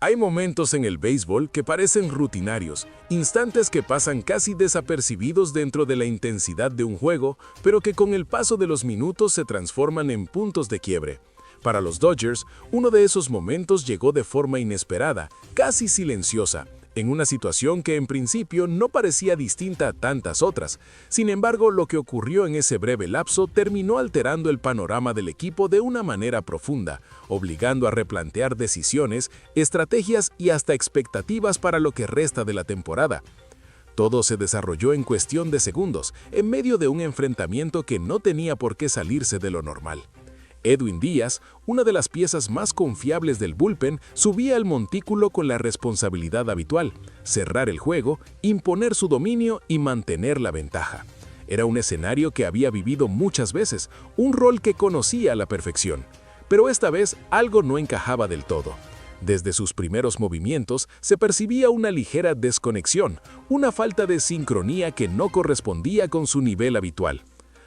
Hay momentos en el béisbol que parecen rutinarios, instantes que pasan casi desapercibidos dentro de la intensidad de un juego, pero que con el paso de los minutos se transforman en puntos de quiebre. Para los Dodgers, uno de esos momentos llegó de forma inesperada, casi silenciosa, en una situación que en principio no parecía distinta a tantas otras. Sin embargo, lo que ocurrió en ese breve lapso terminó alterando el panorama del equipo de una manera profunda, obligando a replantear decisiones, estrategias y hasta expectativas para lo que resta de la temporada. Todo se desarrolló en cuestión de segundos, en medio de un enfrentamiento que no tenía por qué salirse de lo normal. Edwin Díaz, una de las piezas más confiables del bullpen, subía al montículo con la responsabilidad habitual: cerrar el juego, imponer su dominio y mantener la ventaja. Era un escenario que había vivido muchas veces, un rol que conocía a la perfección. Pero esta vez algo no encajaba del todo. Desde sus primeros movimientos se percibía una ligera desconexión, una falta de sincronía que no correspondía con su nivel habitual.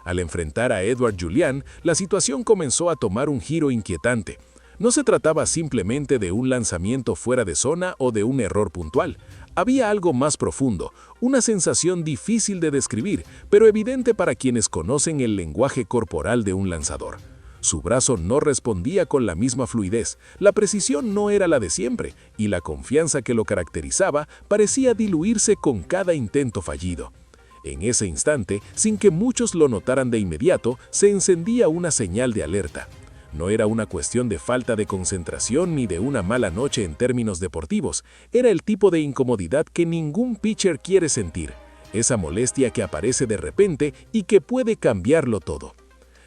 Al enfrentar a Edouard Julien, la situación comenzó a tomar un giro inquietante. No se trataba simplemente de un lanzamiento fuera de zona o de un error puntual. Había algo más profundo, una sensación difícil de describir, pero evidente para quienes conocen el lenguaje corporal de un lanzador. Su brazo no respondía con la misma fluidez, la precisión no era la de siempre, y la confianza que lo caracterizaba parecía diluirse con cada intento fallido. En ese instante, sin que muchos lo notaran de inmediato, se encendía una señal de alerta. No era una cuestión de falta de concentración ni de una mala noche en términos deportivos, era el tipo de incomodidad que ningún pitcher quiere sentir, esa molestia que aparece de repente y que puede cambiarlo todo.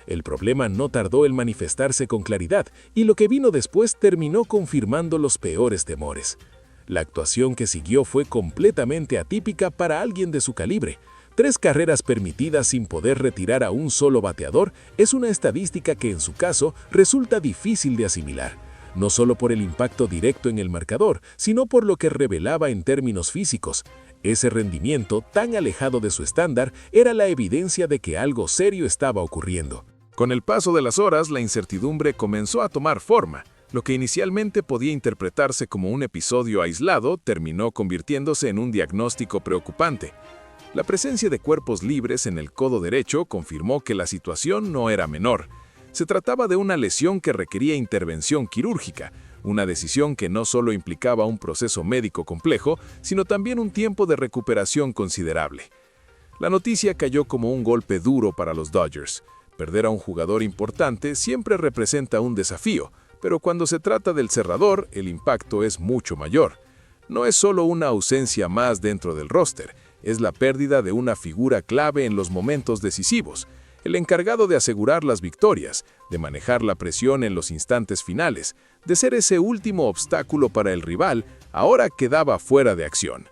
El problema no tardó en manifestarse con claridad, y lo que vino después terminó confirmando los peores temores. La actuación que siguió fue completamente atípica para alguien de su calibre. 3 carreras permitidas sin poder retirar a un solo bateador es una estadística que en su caso resulta difícil de asimilar, no solo por el impacto directo en el marcador, sino por lo que revelaba en términos físicos. Ese rendimiento, tan alejado de su estándar, era la evidencia de que algo serio estaba ocurriendo. Con el paso de las horas, la incertidumbre comenzó a tomar forma. Lo que inicialmente podía interpretarse como un episodio aislado terminó convirtiéndose en un diagnóstico preocupante. La presencia de cuerpos libres en el codo derecho confirmó que la situación no era menor. Se trataba de una lesión que requería intervención quirúrgica, una decisión que no solo implicaba un proceso médico complejo, sino también un tiempo de recuperación considerable. La noticia cayó como un golpe duro para los Dodgers. Perder a un jugador importante siempre representa un desafío, pero cuando se trata del cerrador, el impacto es mucho mayor. No es solo una ausencia más dentro del roster, es la pérdida de una figura clave en los momentos decisivos, el encargado de asegurar las victorias, de manejar la presión en los instantes finales, de ser ese último obstáculo para el rival, ahora quedaba fuera de acción.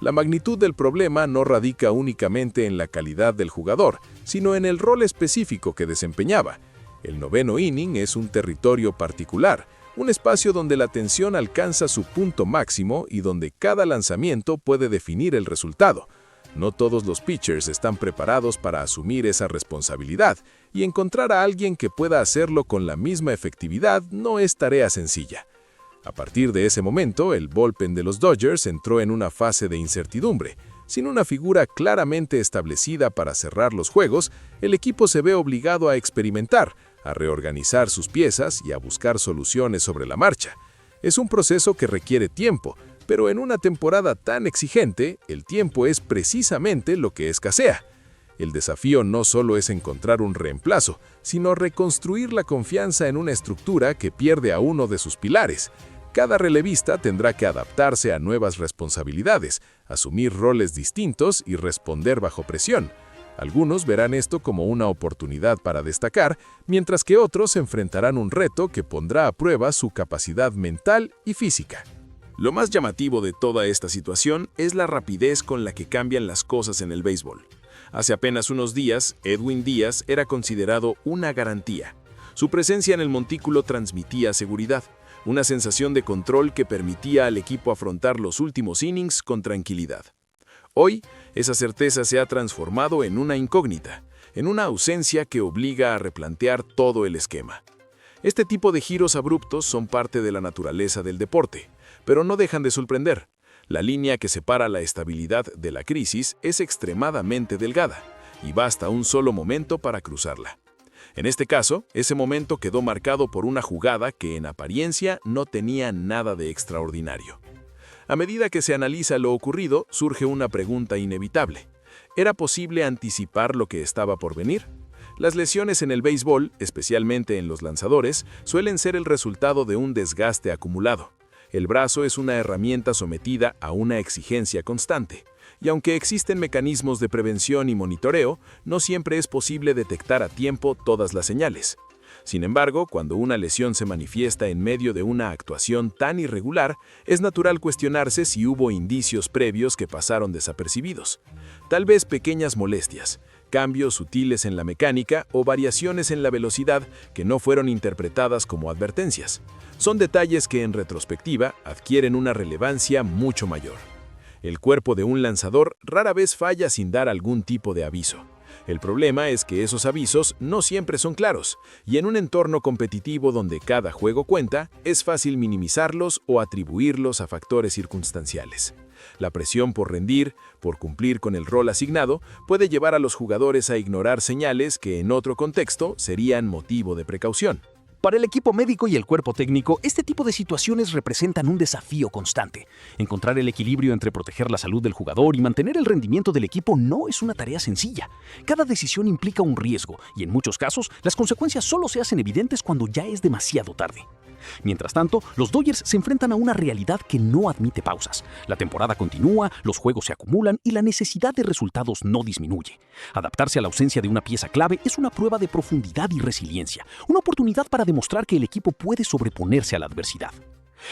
La magnitud del problema no radica únicamente en la calidad del jugador, sino en el rol específico que desempeñaba. El 9º inning es un territorio particular, un espacio donde la tensión alcanza su punto máximo y donde cada lanzamiento puede definir el resultado. No todos los pitchers están preparados para asumir esa responsabilidad, y encontrar a alguien que pueda hacerlo con la misma efectividad no es tarea sencilla. A partir de ese momento, el bullpen de los Dodgers entró en una fase de incertidumbre. Sin una figura claramente establecida para cerrar los juegos, el equipo se ve obligado a experimentar, a reorganizar sus piezas y a buscar soluciones sobre la marcha. Es un proceso que requiere tiempo, pero en una temporada tan exigente, el tiempo es precisamente lo que escasea. El desafío no solo es encontrar un reemplazo, sino reconstruir la confianza en una estructura que pierde a uno de sus pilares. Cada relevista tendrá que adaptarse a nuevas responsabilidades, asumir roles distintos y responder bajo presión. Algunos verán esto como una oportunidad para destacar, mientras que otros enfrentarán un reto que pondrá a prueba su capacidad mental y física. Lo más llamativo de toda esta situación es la rapidez con la que cambian las cosas en el béisbol. Hace apenas unos días, Edwin Díaz era considerado una garantía. Su presencia en el montículo transmitía seguridad, una sensación de control que permitía al equipo afrontar los últimos innings con tranquilidad. Hoy, esa certeza se ha transformado en una incógnita, en una ausencia que obliga a replantear todo el esquema. Este tipo de giros abruptos son parte de la naturaleza del deporte. pero no dejan de sorprender. La línea que separa la estabilidad de la crisis es extremadamente delgada, y basta un solo momento para cruzarla. En este caso, ese momento quedó marcado por una jugada que en apariencia no tenía nada de extraordinario. A medida que se analiza lo ocurrido, surge una pregunta inevitable. ¿Era posible anticipar lo que estaba por venir? Las lesiones en el béisbol, especialmente en los lanzadores, suelen ser el resultado de un desgaste acumulado. El brazo es una herramienta sometida a una exigencia constante, y aunque existen mecanismos de prevención y monitoreo, no siempre es posible detectar a tiempo todas las señales. Sin embargo, cuando una lesión se manifiesta en medio de una actuación tan irregular, es natural cuestionarse si hubo indicios previos que pasaron desapercibidos. Tal vez pequeñas molestias, cambios sutiles en la mecánica o variaciones en la velocidad que no fueron interpretadas como advertencias. Son detalles que en retrospectiva adquieren una relevancia mucho mayor. El cuerpo de un lanzador rara vez falla sin dar algún tipo de aviso. El problema es que esos avisos no siempre son claros, y en un entorno competitivo donde cada juego cuenta, es fácil minimizarlos o atribuirlos a factores circunstanciales. La presión por rendir, por cumplir con el rol asignado, puede llevar a los jugadores a ignorar señales que en otro contexto serían motivo de precaución. Para el equipo médico y el cuerpo técnico, este tipo de situaciones representan un desafío constante. Encontrar el equilibrio entre proteger la salud del jugador y mantener el rendimiento del equipo no es una tarea sencilla. Cada decisión implica un riesgo y en muchos casos las consecuencias solo se hacen evidentes cuando ya es demasiado tarde. Mientras tanto, los Dodgers se enfrentan a una realidad que no admite pausas. La temporada continúa, los juegos se acumulan y la necesidad de resultados no disminuye. Adaptarse a la ausencia de una pieza clave es una prueba de profundidad y resiliencia, una oportunidad para demostrar que el equipo puede sobreponerse a la adversidad.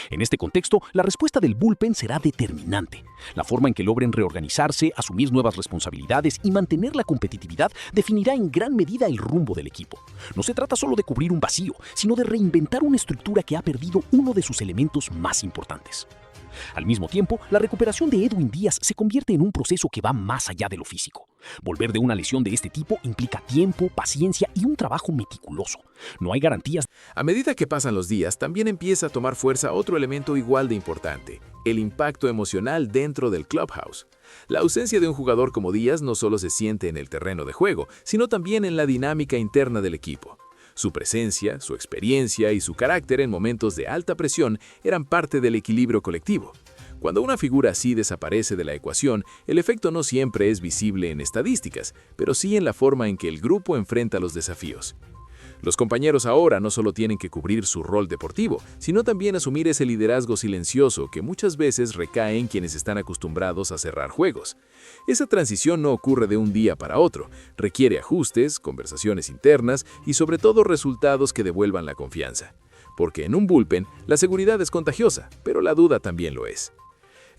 En este contexto, la respuesta del bullpen será determinante. La forma en que logren reorganizarse, asumir nuevas responsabilidades y mantener la competitividad definirá en gran medida el rumbo del equipo. No se trata solo de cubrir un vacío, sino de reinventar una estructura que ha perdido uno de sus elementos más importantes. Al mismo tiempo, la recuperación de Edwin Díaz se convierte en un proceso que va más allá de lo físico. Volver de una lesión de este tipo implica tiempo, paciencia y un trabajo meticuloso. No hay garantías. A medida que pasan los días, también empieza a tomar fuerza otro elemento igual de importante, el impacto emocional dentro del clubhouse. La ausencia de un jugador como Díaz no solo se siente en el terreno de juego, sino también en la dinámica interna del equipo. Su presencia, su experiencia y su carácter en momentos de alta presión eran parte del equilibrio colectivo. Cuando una figura así desaparece de la ecuación, el efecto no siempre es visible en estadísticas, pero sí en la forma en que el grupo enfrenta los desafíos. Los compañeros ahora no solo tienen que cubrir su rol deportivo, sino también asumir ese liderazgo silencioso que muchas veces recae en quienes están acostumbrados a cerrar juegos. Esa transición no ocurre de un día para otro, requiere ajustes, conversaciones internas y sobre todo resultados que devuelvan la confianza. Porque en un bullpen, la seguridad es contagiosa, pero la duda también lo es.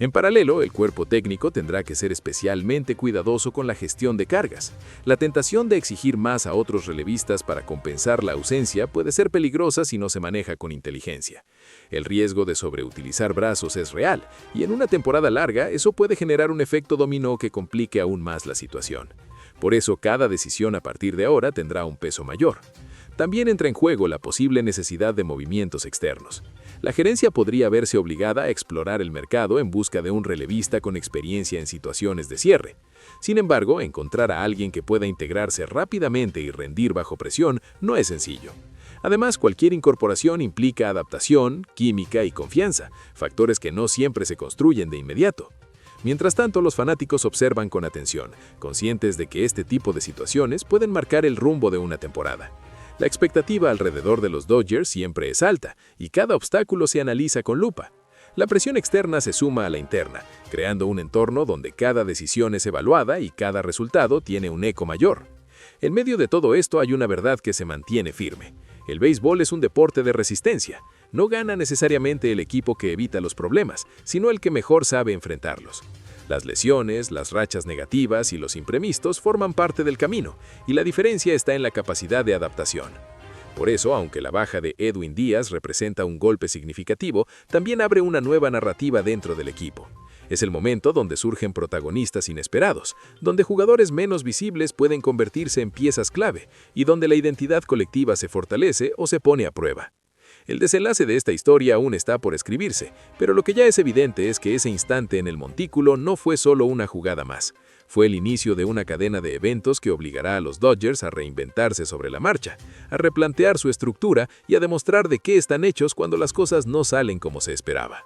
En paralelo, el cuerpo técnico tendrá que ser especialmente cuidadoso con la gestión de cargas. La tentación de exigir más a otros relevistas para compensar la ausencia puede ser peligrosa si no se maneja con inteligencia. El riesgo de sobreutilizar brazos es real, y en una temporada larga eso puede generar un efecto dominó que complique aún más la situación. Por eso, cada decisión a partir de ahora tendrá un peso mayor. También entra en juego la posible necesidad de movimientos externos. La gerencia podría verse obligada a explorar el mercado en busca de un relevista con experiencia en situaciones de cierre. Sin embargo, encontrar a alguien que pueda integrarse rápidamente y rendir bajo presión no es sencillo. Además, cualquier incorporación implica adaptación, química y confianza, factores que no siempre se construyen de inmediato. Mientras tanto, los fanáticos observan con atención, conscientes de que este tipo de situaciones pueden marcar el rumbo de una temporada. La expectativa alrededor de los Dodgers siempre es alta, y cada obstáculo se analiza con lupa. La presión externa se suma a la interna, creando un entorno donde cada decisión es evaluada y cada resultado tiene un eco mayor. En medio de todo esto hay una verdad que se mantiene firme. El béisbol es un deporte de resistencia. No gana necesariamente el equipo que evita los problemas, sino el que mejor sabe enfrentarlos. Las lesiones, las rachas negativas y los imprevistos forman parte del camino, y la diferencia está en la capacidad de adaptación. Por eso, aunque la baja de Edwin Díaz representa un golpe significativo, también abre una nueva narrativa dentro del equipo. Es el momento donde surgen protagonistas inesperados, donde jugadores menos visibles pueden convertirse en piezas clave y donde la identidad colectiva se fortalece o se pone a prueba. El desenlace de esta historia aún está por escribirse, pero lo que ya es evidente es que ese instante en el montículo no fue solo una jugada más. Fue el inicio de una cadena de eventos que obligará a los Dodgers a reinventarse sobre la marcha, a replantear su estructura y a demostrar de qué están hechos cuando las cosas no salen como se esperaba.